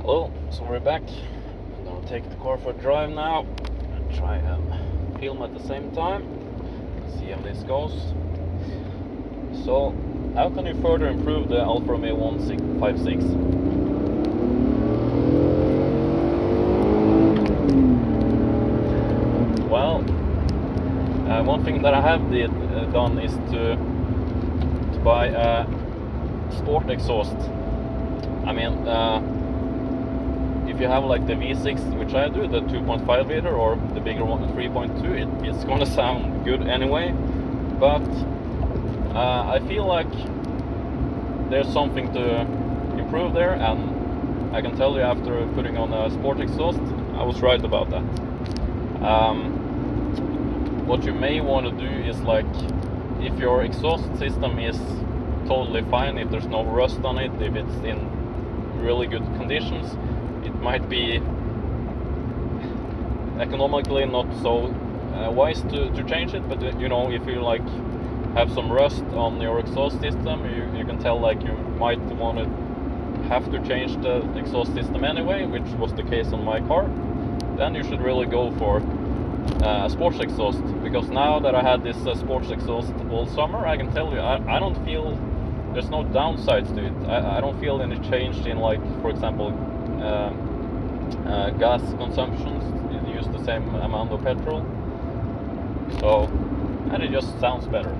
Hello, so we're back. I'm gonna take the car for a drive now and try and film at the same time. See how this goes. So, how can you further improve the Alfa Romeo 156? Well, one thing that I have done is to buy a sport exhaust. I mean, if you have like the V6, which I do, the 2.5 liter, or the bigger one, the 3.2, it's gonna sound good anyway. But I feel like there's something to improve there, and I can tell you after putting on a sport exhaust, I was right about that. What you may want to do is, like, if your exhaust system is totally fine, if there's no rust on it, if it's in really good conditions, it might be economically not so wise to change it. But you know, if you like have some rust on your exhaust system, you can tell like you might want to have to change the exhaust system anyway, which was the case on my car. Then you should really go for a sports exhaust, because now that I had this sports exhaust all summer, I can tell you I don't feel there's no downsides to it. I don't feel any change in, like, for example, gas consumptions. It used the same amount of petrol, so, and it just sounds better.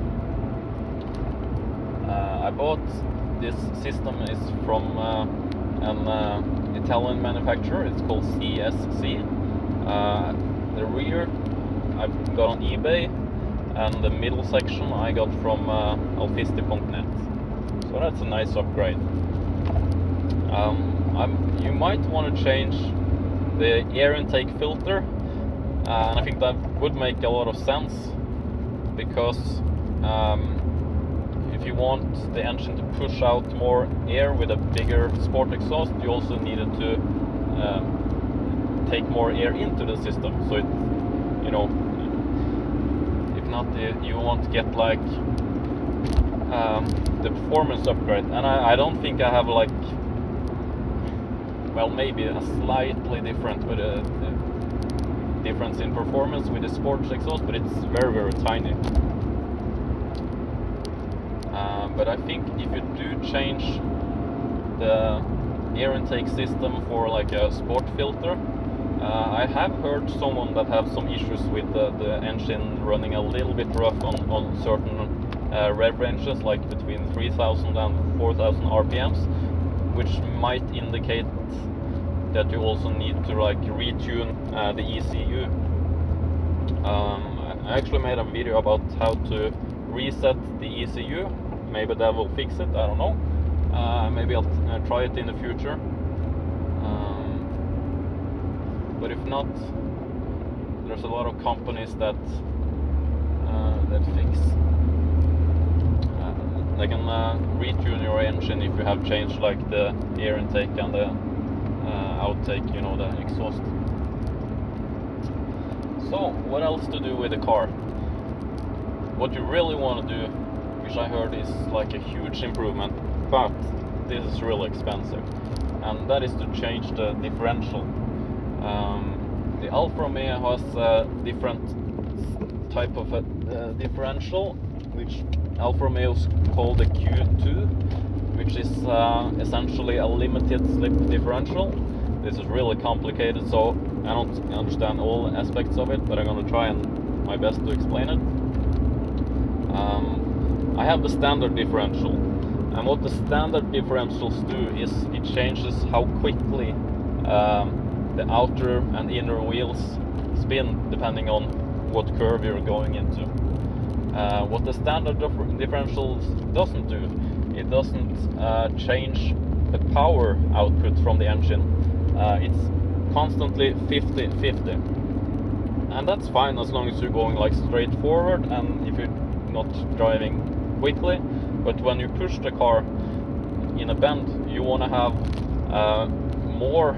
I bought this system is from an Italian manufacturer. It's called CSC. The rear I got on eBay, and the middle section I got from alfisti.net. So that's a nice upgrade. You might want to change the air intake filter, and I think that would make a lot of sense, because if you want the engine to push out more air with a bigger sport exhaust, you also needed to take more air into the system. So it, you know, if not, you won't get like the performance upgrade. And I don't think I have, like, well, maybe a slightly different with a difference in performance with the sports exhaust, but it's very, very tiny. But I think if you do change the air intake system for like a sport filter, I have heard someone that have some issues with the engine running a little bit rough on certain rev ranges, like between 3000 and 4000 RPMs, which might indicate that you also need to like retune the ECU. I actually made a video about how to reset the ECU. Maybe that will fix it, I don't know. Maybe I'll try it in the future. But if not, there's a lot of companies that fix. They can retune your engine if you have changed like the air intake and the outtake, you know, the exhaust. So, what else to do with the car? What you really want to do, which I heard is like a huge improvement, but this is really expensive, and that is to change the differential. The Alfa Romeo has a different type of a differential, which Alfa Romeo's called the Q2, which is essentially a limited slip differential. This is really complicated, so I don't understand all aspects of it, but I'm going to try my best to explain it. I have the standard differential, and what the standard differentials do is it changes how quickly the outer and inner wheels spin depending on what curve you're going into. What the standard differentials doesn't do, it doesn't change the power output from the engine. It's constantly 50-50, and that's fine as long as you're going like straight forward and if you're not driving quickly. But when you push the car in a bend, you want to have more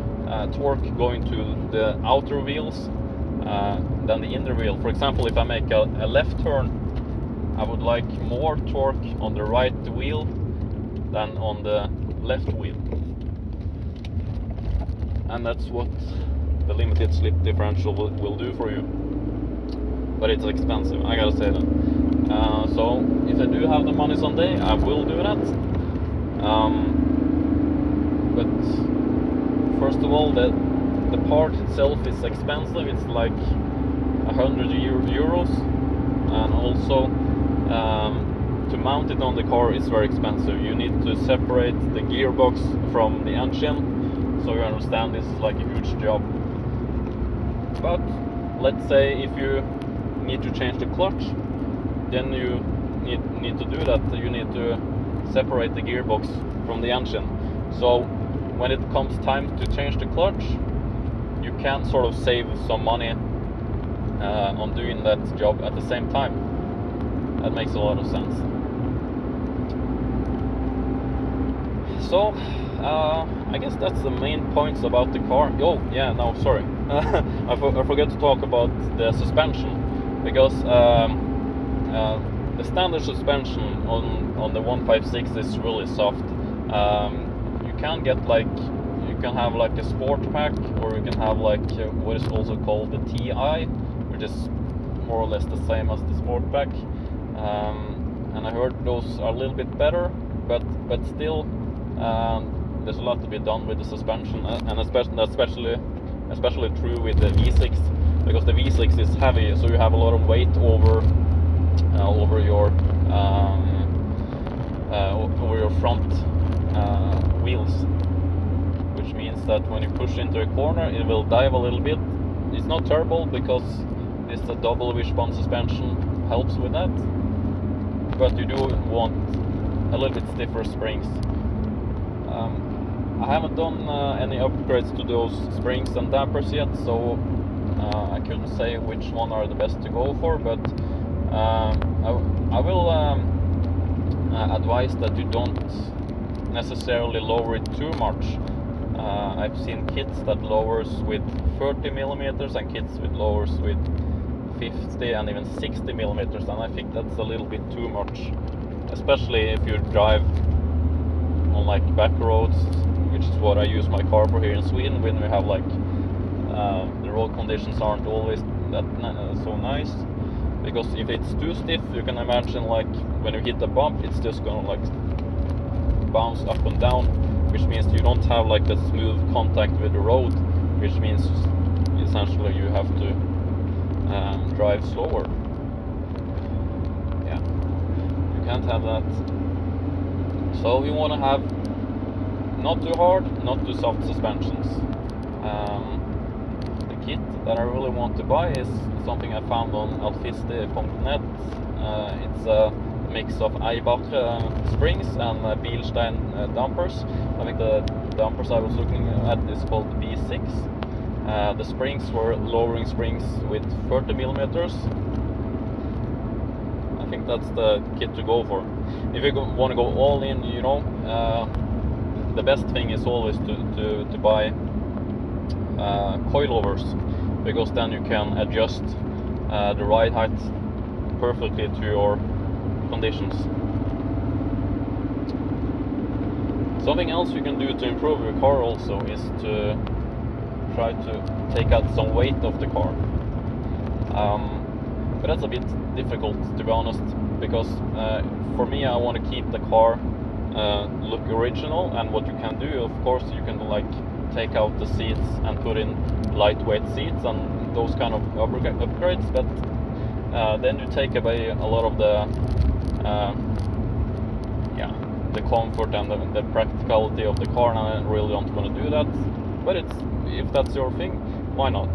torque going to the outer wheels than the inner wheel. For example, if I make a left turn, I would like more torque on the right wheel than on the left wheel. and that's what the limited slip differential will do for you. But it's expensive, I gotta say that. So if I do have the money someday, I will do that. But first of all, the part itself is expensive. It's like 100 euros, and also to mount it on the car is very expensive. You need to separate the gearbox from the engine, so you understand this is like a huge job. But let's say if you need to change the clutch, then you need to do that. You need to separate the gearbox from the engine. So when it comes time to change the clutch, you can sort of save some money on doing that job at the same time. That makes a lot of sense. So I guess that's the main points about the car. Oh yeah, no, sorry. I forgot to talk about the suspension, because the standard suspension on the 156 is really soft. You can get you can have like a sport pack, or you can have like what is also called the TI, which is more or less the same as the sport pack. And I heard those are a little bit better, but still there's a lot to be done with the suspension, and especially true with the V6, because the V6 is heavy, so you have a lot of weight over your front wheels, which means that when you push into a corner, it will dive a little bit. It's not terrible, because this double wishbone suspension helps with that, but you do want a little bit stiffer springs. I haven't done any upgrades to those springs and dampers yet, so I couldn't say which one are the best to go for, but I will advise that you don't necessarily lower it too much. I've seen kits that lowers with 30 millimeters and kits with lowers with 50 and even 60 millimeters, and I think that's a little bit too much, especially if you drive on like back roads, which is what I use my car for here in Sweden, when we have like the road conditions aren't always that so nice. Because if it's too stiff, you can imagine like when you hit the bump, it's just gonna like bounce up and down, which means you don't have like that smooth contact with the road, which means essentially you have to drive slower. Yeah, you can't have that. So you want to have not too hard, not too soft suspensions. The kit that I really want to buy is something I found on alfiste.net. It's a mix of Eibach springs and Bilstein dampers. I think the dampers I was looking at is called B6. The springs were lowering springs with 30 millimeters. I think that's the kit to go for. If you want to go all in, you know, the best thing is always to buy coilovers, because then you can adjust the ride height perfectly to your conditions. Something else you can do to improve your car also is to try to take out some weight of the car. But that's a bit difficult, to be honest, because for me, I want to keep the car look original, and what you can do, of course, you can like take out the seats and put in lightweight seats and those kind of upgrades, but then you take away a lot of the the comfort and the practicality of the car, and I really don't want to do that. But if that's your thing, why not?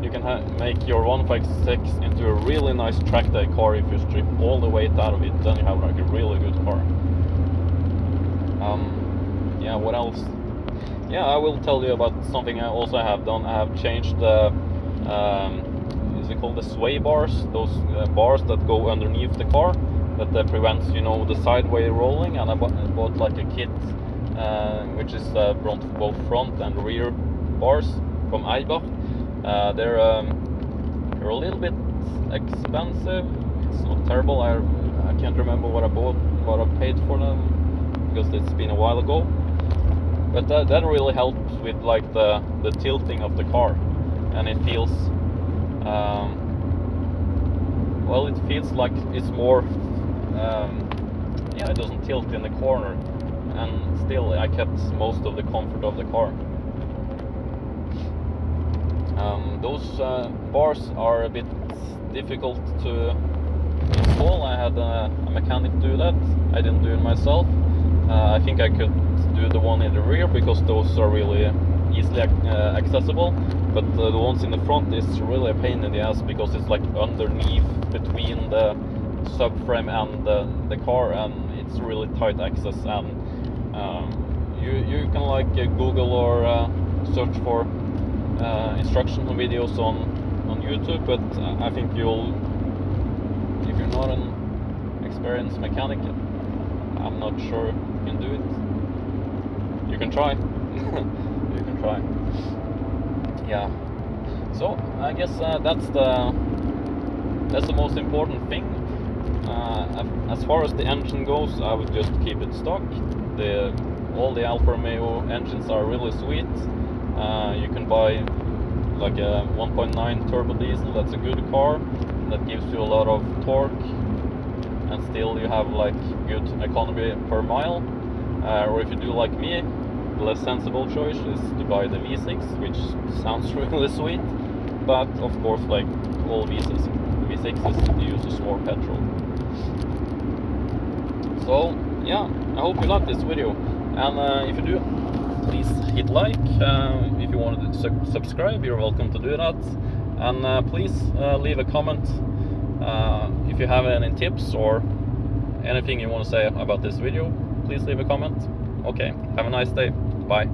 You can make your 156 into a really nice track day car. If you strip all the weight out of it, then you have like a really good car. Yeah, what else? Yeah, I will tell you about something I also have done. I have changed the is it called the sway bars? Those bars that go underneath the car that prevents, you know, the sideway rolling. And I bought like a kit which is both front and rear bars from Eibach. They're a little bit expensive. It's not terrible. I can't remember what I paid for them, because it's been a while ago. but that really helps with like the tilting of the car, and it feels well, it feels like it's more yeah, it doesn't tilt in the corner, and still I kept most of the comfort of the car. Those bars are a bit difficult to install. I had a mechanic do that. I didn't do it myself. I think I could do the one in the rear because those are really easily accessible, but the ones in the front is really a pain in the ass because it's like underneath between the subframe and the car, and it's really tight access, and you can like Google or search for instructional videos on YouTube, but I think if you're not an experienced mechanic, I'm not sure you can do it. You can try. You can try. Yeah. So I guess that's the most important thing. As far as the engine goes, I would just keep it stock. All the Alfa Romeo engines are really sweet. You can buy like a 1.9 turbo diesel. That's a good car that gives you a lot of torque, and still you have like good economy per mile. Or if you do like me, the less sensible choice is to buy the V6, which sounds really sweet, but of course, like all V6s uses more petrol. So yeah, I hope you like this video, and if you do, please hit like. If you want to subscribe, you're welcome to do that, and please leave a comment if you have any tips or anything you want to say about this video. Please leave a comment. Okay, have a nice day. Bye.